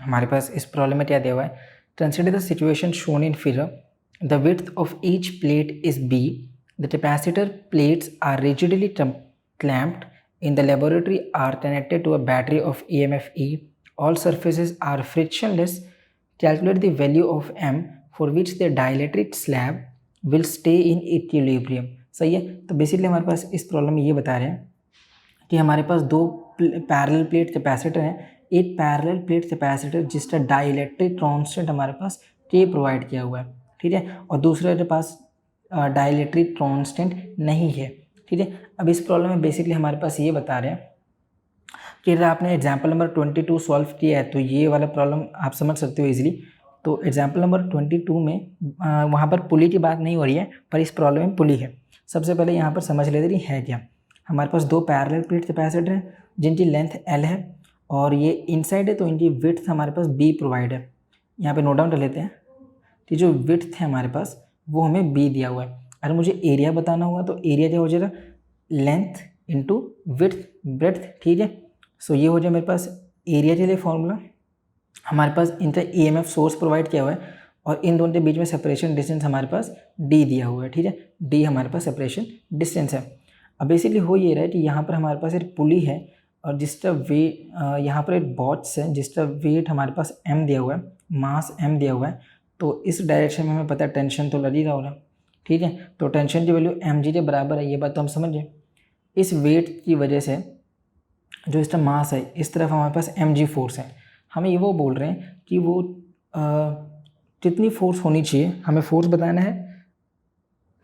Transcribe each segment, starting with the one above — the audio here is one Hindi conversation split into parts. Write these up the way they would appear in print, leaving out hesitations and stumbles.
हमारे पास इस प्रॉब्लम में क्या दिया हुआ है, consider the situation shown in figure, the width of each plate is b, the capacitor plates are rigidly clamped in the laboratory are connected to a battery of EMF E, all surfaces are frictionless, calculate the value of M for which the dielectric slab will stay in equilibrium। सही है। तो बेसिकली हमारे पास इस प्रॉब्लम में ये बता रहे हैं कि हमारे पास दो पैरेलल प्लेट कैपेसिटर हैं, एक पैरेलल प्लेट कैपेसिटर जिसका डाइलेक्ट्रिक कांस्टेंट हमारे पास K प्रोवाइड किया हुआ है, ठीक है, और दूसरे के पास डाइलेक्ट्रिक कांस्टेंट नहीं है, ठीक है। अब इस प्रॉब्लम में बेसिकली हमारे पास ये बता रहे हैं कि अगर आपने एग्जाम्पल नंबर 22 सॉल्व किया है तो ये वाला प्रॉब्लम आप समझ सकते हो इजीली। तो एग्जाम्पल नंबर 22 में वहाँ पर पुली की बात नहीं हो रही है, पर इस प्रॉब्लम में पुली है। सबसे पहले यहाँ पर समझ लेते हैं है क्या। हमारे पास दो पैरेलल प्लेट कैपेसिटर हैं जिनकी लेंथ L है और ये इनसाइड है, तो इनकी विड्थ हमारे पास B प्रोवाइड है। यहाँ पे नोट डाउन कर लेते हैं कि जो विड्थ है हमारे पास वो हमें B दिया हुआ है। अगर मुझे एरिया बताना होगा तो एरिया क्या हो जाएगा, लेंथ इंटू विड्थ ब्रेड्थ, ठीक है। सो ये हो जाए मेरे पास एरिया के लिए फॉर्मूला। हमारे पास इनका EMF सोर्स प्रोवाइड किया हुआ है और इन दोनों के बीच में सेपरेशन डिस्टेंस हमारे पास D दिया हुआ है, ठीक है। D हमारे पास सेपरेशन डिस्टेंस है। अब बेसिकली हो ये रहा है कि यहाँ पर हमारे पास एक पुली है और जिसका वेट यहाँ पर एक बॉक्स है जिसका वेट हमारे पास M दिया हुआ है, मास M दिया हुआ है। तो इस डायरेक्शन में हमें पता है टेंशन तो लग ही रहा होगा, ठीक है। तो टेंशन की वैल्यू mg के बराबर है, ये बात तो हम समझ गए। इस वेट की वजह से जो इसका मास है इस तरफ हमारे पास mg फोर्स है। हमें ये वो बोल रहे हैं कि वो कितनी फोर्स होनी चाहिए, हमें फोर्स बताना है,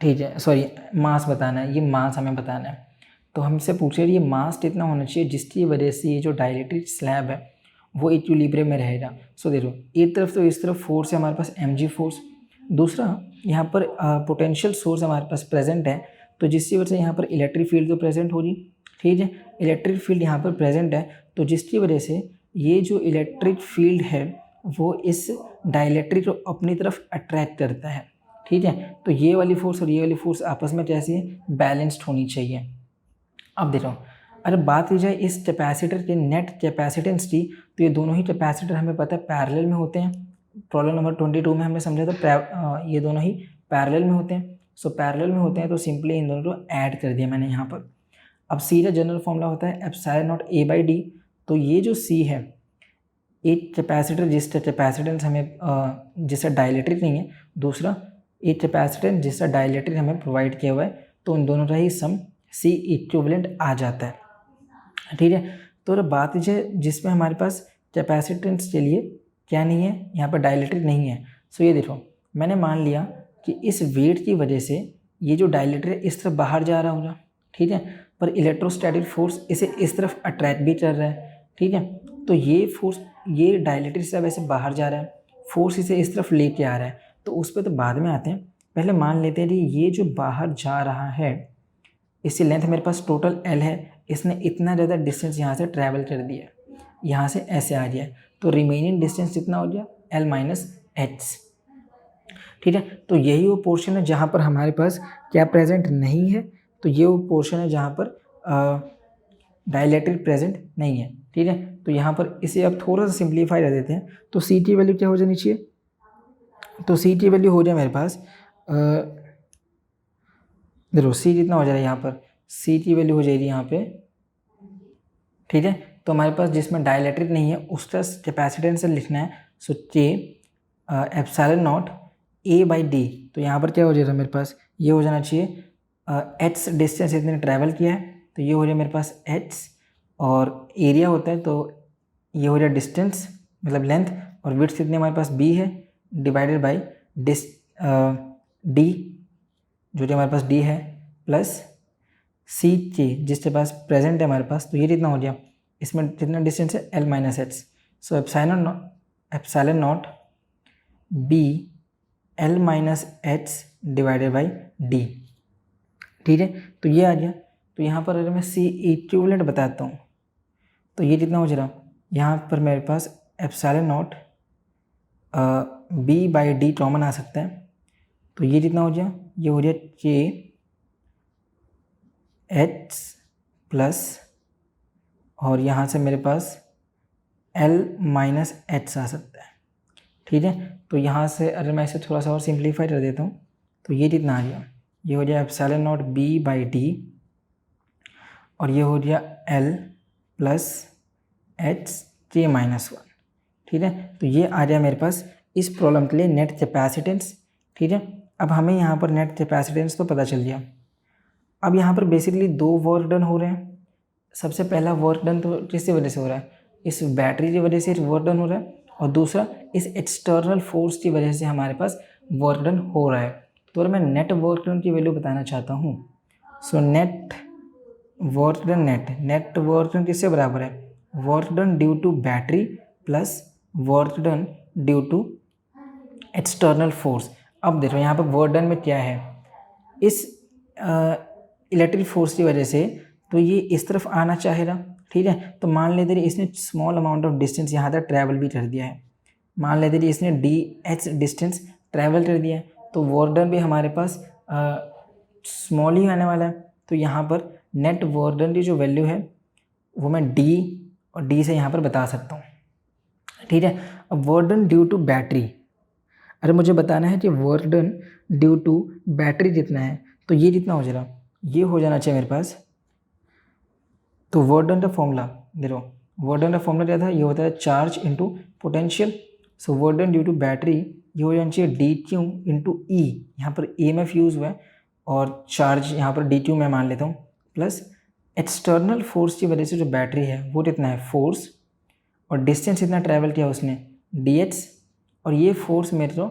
ठीक है, सॉरी मास बताना है, ये मास हमें बताना है। तो हमसे पूछे ये मास कितना होना चाहिए जिसकी वजह से ये जो डाइलेक्ट्रिक स्लैब है वो इक्विलिब्रियम में रहेगा। सो देखो एक तरफ तो इस तरफ फोर्स है हमारे पास mg फोर्स, दूसरा यहाँ पर पोटेंशियल सोर्स हमारे पास प्रेजेंट है, तो जिसकी वजह से यहाँ पर इलेक्ट्रिक फील्ड तो प्रेजेंट होगी, ठीक है। इलेक्ट्रिक फील्ड यहाँ पर प्रेजेंट है, तो जिसकी वजह से ये जो इलेक्ट्रिक फील्ड है वो इस डाइलेक्ट्रिक को अपनी तरफ अट्रैक्ट करता है, ठीक है। तो ये वाली फोर्स और ये वाली फोर्स आपस में कैसी है, बैलेंस्ड होनी चाहिए। अब देखो अगर बात की जाए इस कैपेसिटर के नेट कैपेसिटेंस की, तो ये दोनों ही कैपेसिटर हमें पता है पैरेलल में होते हैं। प्रॉब्लम नंबर 22 में हमने समझा था ये दोनों ही पैरेलल में होते हैं। सो पैरेलल में होते हैं तो सिंपली इन दोनों को ऐड कर दिया मैंने यहाँ पर। अब सी का जनरल फॉर्मूला होता है एप्सिलॉन नॉट A/D। तो ये जो सी है, एक कैपेसिटर जिसका कैपेसिटेंस हमें जिसका डाइलेक्ट्रिक नहीं है, दूसरा एक कैपेसिटेंस जिसका डाइलेक्ट्रिक हमें प्रोवाइड किया हुआ है, तो उन दोनों का ही सम C इक्विवेलेंट आ जाता है, ठीक है। तो बात है जिसमें हमारे पास कैपेसिटेंस के लिए क्या नहीं है, यहाँ पर डाइलेक्ट्रिक नहीं है। सो ये देखो मैंने मान लिया कि इस वेट की वजह से ये जो डाइलेक्ट्रिक इस तरफ बाहर जा रहा होगा, ठीक है, पर इलेक्ट्रोस्टैटिक फोर्स इसे इस तरफ अट्रैक्ट भी कर रहा है, ठीक है। तो ये फोर्स ये डाइलेक्ट्रिक से वैसे बाहर जा रहा है, फोर्स इसे इस तरफ लेके आ रहा है, तो उस पर तो बाद में आते हैं। पहले मान लेते हैं कि ये जो बाहर जा रहा है इसकी लेंथ मेरे पास टोटल L है, इसने इतना ज़्यादा डिस्टेंस यहाँ से ट्रैवल कर दिया, यहाँ से ऐसे आ गया, तो रिमेनिंग डिस्टेंस कितना हो गया L माइनस H, ठीक है। तो यही वो पोर्शन है जहाँ पर हमारे पास क्या प्रेजेंट नहीं है, तो ये वो पोर्शन है जहाँ पर डाइलेक्ट्रिक प्रेजेंट नहीं है, ठीक है। तो यहाँ पर इसे अब थोड़ा सा सिंप्लीफाई कर देते हैं, तो C की वैल्यू क्या हो जानी चाहिए, तो C की वैल्यू हो जाए मेरे पास देखो C कितना हो जा रहा है यहाँ पर, C की वैल्यू हो जाएगी यहाँ पे, ठीक है। तो हमारे पास जिसमें डाइलेक्ट्रिक नहीं है उसका कैपेसिटेंस से लिखना है, सो K एप्सिलॉन नॉट A/D। तो यहाँ पर क्या हो जाएगा मेरे पास, ये हो जाना चाहिए H डिस्टेंस इतने ट्रैवल किया है, तो ये हो जाए मेरे पास H, और एरिया होता है तो ये हो जाए डिस्टेंस मतलब लेंथ, और विड्थ कितने हमारे पास B है, डिवाइडेड बाई D जो हमारे पास D है, प्लस CK जिसके पास प्रेजेंट है हमारे पास, तो ये कितना हो गया, इसमें कितना डिस्टेंस है L minus H। So epsilon not B L minus H divided by D, ठीक है। तो ये आ गया। तो यहाँ पर अगर मैं C इक्विवेलेंट बताता हूँ तो ये कितना हो जा रहा, यहाँ पर मेरे पास एप्सिलॉन नॉट B/D कॉमन आ सकता है, तो ये कितना हो गया, ये हो गया K H प्लस, और यहाँ से मेरे पास L माइनस एच आ सकता है, ठीक है। तो यहाँ से अगर मैं इसे थोड़ा सा और सिंप्लीफाई कर देता हूँ तो ये कितना आ गया, ये हो जाए epsilon naught B by D और ये हो गया L प्लस एच के माइनस 1, ठीक है। तो ये आ गया मेरे पास इस प्रॉब्लम के लिए नेट कैपेसिटेंस, ठीक है। अब हमें यहाँ पर नेट कैपेसिटेंस तो पता चल गया। अब यहाँ पर बेसिकली दो वर्क डन हो रहे हैं। सबसे पहला वर्क डन तो किसकी वजह से हो रहा है, इस बैटरी की वजह से वर्क डन हो रहा है, और दूसरा इस एक्सटर्नल फोर्स की वजह से हमारे पास वर्क डन हो रहा है। तो अगर मैं नेट वर्क डन की वैल्यू बताना चाहता हूँ, सो नेट वर्क डन किससे बराबर है, work done due to battery plus work done due to external force. अब देखो यहाँ पर वर्क डन में क्या है, इस इलेक्ट्रिक फोर्स की वजह से तो ये इस तरफ आना चाहेगा, ठीक है। तो मान लेते रही इसने स्मॉल अमाउंट ऑफ डिस्टेंस यहाँ तक ट्रैवल भी कर दिया है, मान लेते रही इसने डी एच डिस्टेंस ट्रैवल कर दिया है, तो वर्क डन भी हमारे पास स्मॉल ही आने वाला है। तो यहाँ पर नेट वर्क डन की जो वैल्यू है वो मैं डी और डी से यहाँ पर बता सकता हूँ, ठीक है। अब work done due to battery, अरे मुझे बताना है कि work done due to battery जितना है, तो ये जितना हो जाएगा, ये हो जाना चाहिए मेरे पास। तो वर्क डन का फॉर्मूला देखो, वर्क डन का फॉर्मूला क्या था, ये होता है charge into potential. So work done due to battery ये हो जाना चाहिए डी क्यू इंटू ई, यहाँ पर EMF यूज़ हुआ है और चार्ज यहाँ पर डी क्यू मैं मान लेता हूँ, प्लस एक्सटर्नल फोर्स की वजह से जो बैटरी है वो कितना है फोर्स, और डिस्टेंस इतना ट्रैवल किया उसने DH, और ये फोर्स मेरे को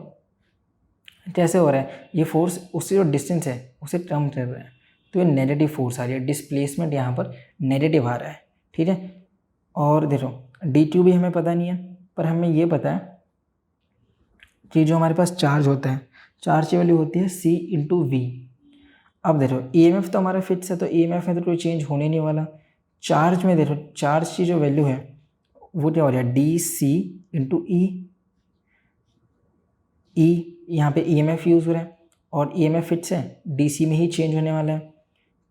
कैसे हो रहा है, ये फोर्स उससे जो डिस्टेंस है उसे कम कर रहा है, तो ये नेगेटिव फोर्स आ रही है, डिस्प्लेसमेंट यहाँ पर नेगेटिव आ रहा है, ठीक है। और देखो DQ भी हमें पता नहीं है, पर हमें ये पता है कि जो हमारे पास चार्ज होता है, चार्ज की वैल्यू होती है C इंटू वी। अब देखो EMF तो हमारा फिक्स है, तो EMF में तो कोई चेंज होने नहीं वाला। चार्ज में देखो, चार्ज की जो वैल्यू है वो क्या हो रहा है DC इंटू ई, यहाँ पे EMF यूज़ हो रहा है और EMF फिक्स है, DC में ही चेंज होने वाला है,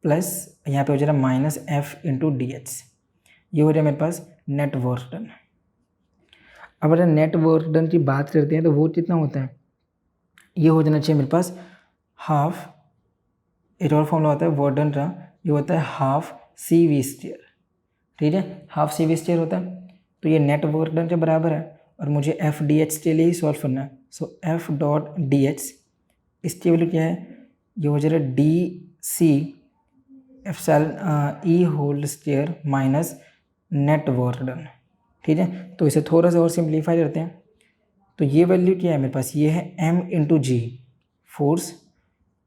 प्लस यहाँ पे हो जाएगा माइनस F इंटू DH। ये हो रहा है मेरे पास नेट वर्क डन। अब अगर नेट वर्क डन की बात करते हैं तो वो कितना होता है, ये हो जाना चाहिए मेरे पास हाफ, एक और फॉर्मूला होता है वर्क डन का, ये होता है हाफ CV², ठीक है, हाफ CV² होता है। तो ये नेट वर्क डन के बराबर है और मुझे FDH के लिए ही सॉल्व करना है। सो F.DH इसकी वैल्यू क्या है, ये हो जाएगा DC epsilon E whole square minus net work done, ठीक है। तो इसे थोड़ा सा और सिंप्लीफाई करते हैं, तो ये वैल्यू क्या है मेरे पास, ये है M इंटू जी फोर्स,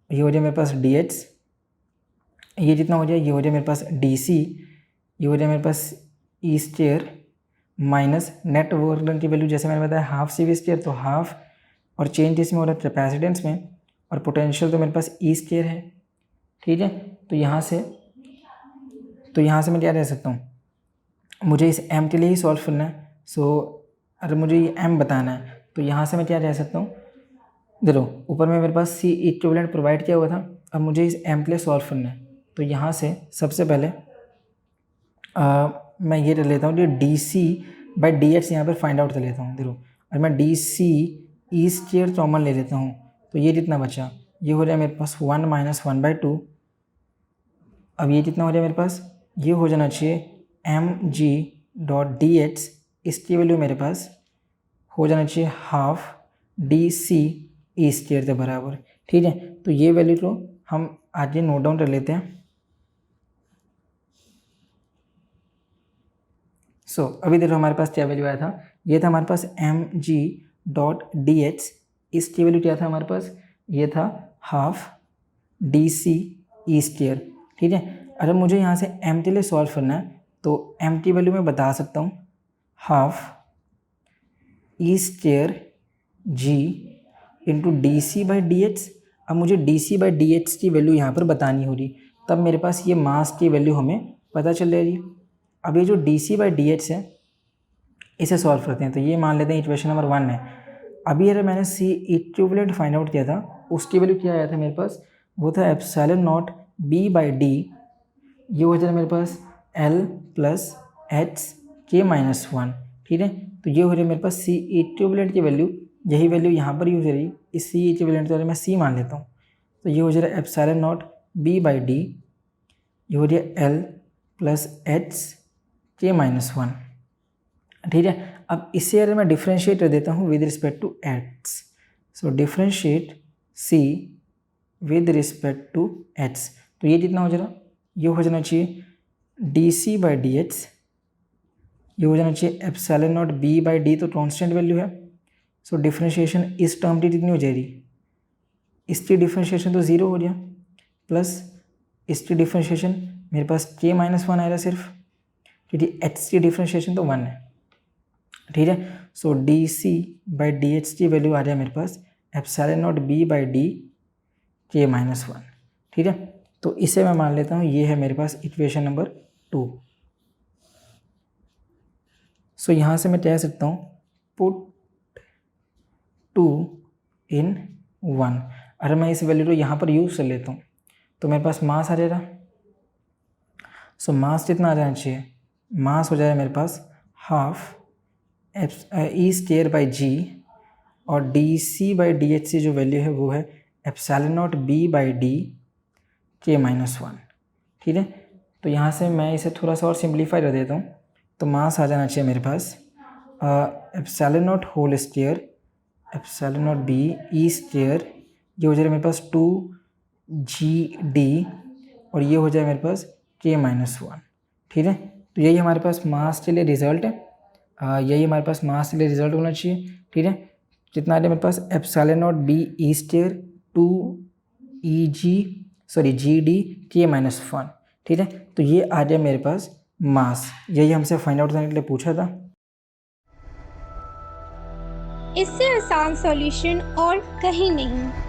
ये हो जाए मेरे पास DH, ये जितना हो जाए ये हो जाए मेरे पास DC, ये हो जाए मेरे पास E² minus net work done की वैल्यू जैसे मैंने बताया हाफ CV², तो हाफ, और चेंज इसमें हो रहा है कैपेसिटेंस में, और पोटेंशियल तो मेरे पास E² है, ठीक है। तो यहाँ से मैं क्या कह सकता हूँ, मुझे इस M के लिए ही सॉल्व करना है। सो अगर मुझे ये M बताना है तो यहाँ से मैं क्या कह सकता हूँ, देखो ऊपर में मेरे पास C इक्विवेलेंट प्रोवाइड किया हुआ था, अब मुझे इस M के लिए सॉल्व करना है। तो यहाँ से सबसे पहले मैं ये कर लेता हूँ कि DC/DH यहाँ पर फाइंड आउट कर लेता हूँ। देखो अगर मैं DC E² कॉमन ले लेता हूँ तो ये जितना बचा ये हो जाए मेरे पास 1 माइनस 1/2। अब ये कितना हो जाए मेरे पास, ये हो जाना चाहिए mg.dh, इसकी वैल्यू मेरे पास हो जाना चाहिए हाफ DC E² के बराबर, ठीक है। तो ये वैल्यू को हम आगे नोट डाउन कर लेते हैं। सो अभी देखो हमारे पास क्या वैल्यू आया था, ये था हमारे पास mg.dh, इसकी वैल्यू क्या था हमारे पास, ये था हाफ DC E², ठीक है। अगर मुझे यहाँ से M के लिए सॉल्व करना है तो M की वैल्यू मैं बता सकता हूँ half E² G into DC/DH। अब मुझे DC/DH की वैल्यू यहाँ पर बतानी होगी, तब मेरे पास ये मास की वैल्यू हमें पता चल जाएगी। अब ये जो DC/DH है इसे सॉल्व करते हैं, तो ये मान लेते हैं इक्वेशन नंबर 1 है। अभी अगर मैंने C इक्विवेलेंट फाइंड आउट किया था, उसकी वैल्यू क्या आया था मेरे पास, वो था एप्सिलॉन नॉट B/D, ये हो जाएगा मेरे पास L plus H K minus 1, ठीक है। तो ये हो रही है मेरे पास सी इक्विवेलेंट की वैल्यू, यही वैल्यू यहाँ पर यूज हो रही है, इस सी इक्विवेलेंट वाले मैं सी मान लेता हूँ। तो ये हो जा रहा है epsilon naught B by D, ये हो रही है एल प्लस एच के माइनस 1, ठीक है। अब इसे अगर मैं डिफ्रेंशिएट कर देता हूँ with respect to h, so differentiate c with respect to h, तो ये कितना हो जा रहा, ये हो जाना चाहिए d C by D h, ये हो जाना चाहिए epsilon naught B by d, तो कांस्टेंट वैल्यू है। सो डिफ्रेंशिएशन इस टर्म की कितनी हो जाएगी, इसकी डिफ्रेंशिएशन तो ज़ीरो हो गया, प्लस इसकी डिफ्रेंशिएशन मेरे पास के माइनस 1 आएगा सिर्फ, क्योंकि एच की डिफ्रेंशिएशन तो 1 है, ठीक है। So D C by D H की वैल्यू आ जाए मेरे पास epsilon naught B by D के माइनस 1, ठीक है। तो इसे मैं मान लेता हूँ ये है मेरे पास इक्वेशन नंबर 2। सो यहाँ से मैं कह सकता हूँ पुट 2 इन 1, अगर मैं इस वैल्यू को यहाँ पर यूज़ कर लेता हूँ तो मेरे पास मास आ जाएगा। सो मास कितना आ जाना चाहिए, मास हो जाएगा मेरे पास half E square by G, और D C by D H C जो वैल्यू है वो है epsilon naught B by D के माइनस 1, ठीक है। तो यहाँ से मैं इसे थोड़ा सा और सिंप्लीफाई कर देता हूँ, तो मास आ जाना चाहिए मेरे पास epsilon naught whole square epsilon naught B E square, ये हो जाएगा मेरे पास 2 जी डी, और ये हो जाए मेरे पास के माइनस 1, ठीक है। तो यही हमारे पास मास के लिए रिजल्ट है, यही हमारे पास मास के लिए रिजल्ट होना चाहिए, ठीक है। कितना आ रहा है मेरे पास epsilon naught B E square 2 E G D के माइनस 1, ठीक है। तो ये आ जाए मेरे पास मास, यही हमसे फाइंड आउट करने के लिए पूछा था। इससे आसान सॉल्यूशन और कहीं नहीं।